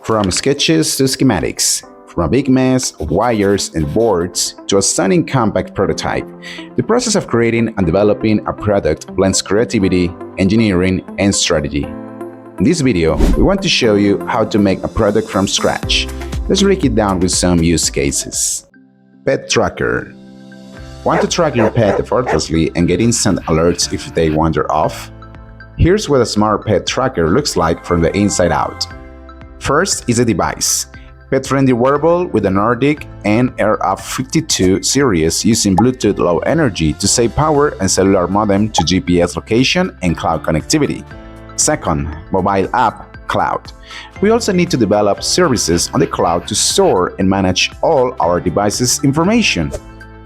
From sketches to schematics, from a big mess of wires and boards to a stunning compact prototype, the process of creating and developing a product blends creativity, engineering, and strategy. In this video, we want to show you how to make a product from scratch. Let's break it down with some use cases. Pet Tracker. Want to track your pet effortlessly and get instant alerts if they wander off? Here's what a smart pet tracker looks like from the inside out. First is a device. Pet-friendly wearable with a Nordic and RF52 series using Bluetooth Low Energy to save power and cellular modem to GPS location and cloud connectivity. Second, mobile app cloud. We also need to develop services on the cloud to store and manage all our devices' information.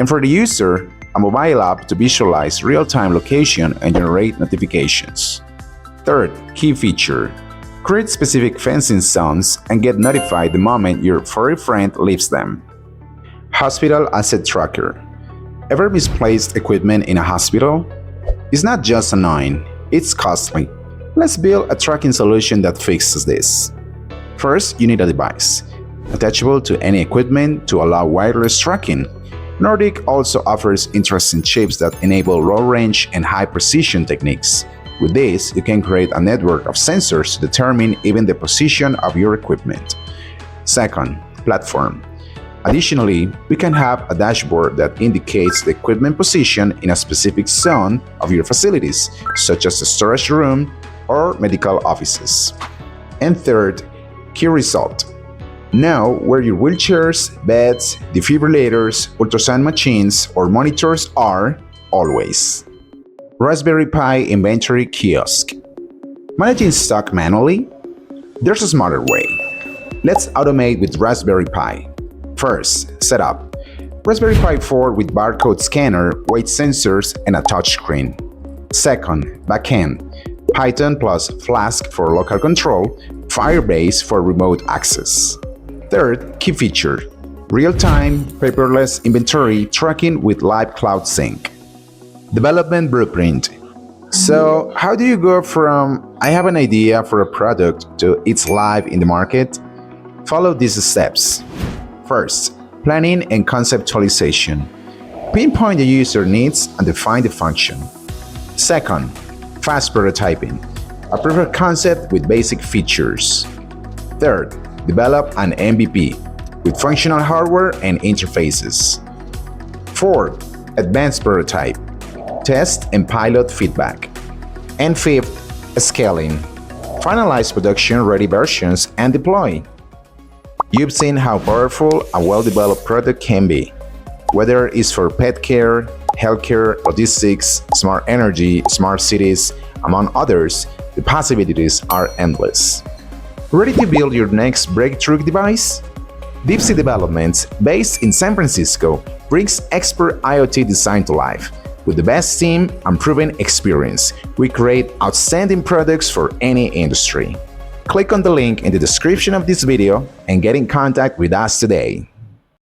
And for the user, a mobile app to visualize real-time location and generate notifications. Third, key feature. Create specific fencing zones and get notified the moment your furry friend leaves them. Hospital Asset Tracker. Ever misplaced equipment in a hospital? It's not just annoying, it's costly. Let's build a tracking solution that fixes this. First, you need a device, attachable to any equipment to allow wireless tracking. Nordic also offers interesting chips that enable low-range and high-precision techniques. With this, you can create a network of sensors to determine even the position of your equipment. Second, platform. Additionally, we can have a dashboard that indicates the equipment position in a specific zone of your facilities, such as a storage room or medical offices. And third, key result. Know where your wheelchairs, beds, defibrillators, ultrasound machines, or monitors are always. Raspberry Pi Inventory Kiosk. Managing stock manually? There's a smarter way. Let's automate with Raspberry Pi. First, setup. Raspberry Pi 4 with barcode scanner, weight sensors, and a touchscreen. Second, backend. Python plus Flask for local control, Firebase for remote access. Third, key feature. Real-time, paperless inventory tracking with live cloud sync. Development blueprint. So, how do you go from I have an idea for a product to it's live in the market? Follow these steps. First, planning and conceptualization. Pinpoint the user needs and define the function. Second, fast prototyping. A proof of concept with basic features. Third, develop an MVP with functional hardware and interfaces. Fourth, advanced prototype. Test and pilot feedback. And fifth, scaling. Finalize production-ready versions and deploy. You've seen how powerful a well-developed product can be. Whether it's for pet care, healthcare, logistics, smart energy, smart cities, among others, the possibilities are endless. Ready to build your next breakthrough device? DeepSea Developments, based in San Francisco, brings expert IoT design to life. With the best team and proven experience, we create outstanding products for any industry. Click on the link in the description of this video and get in contact with us today.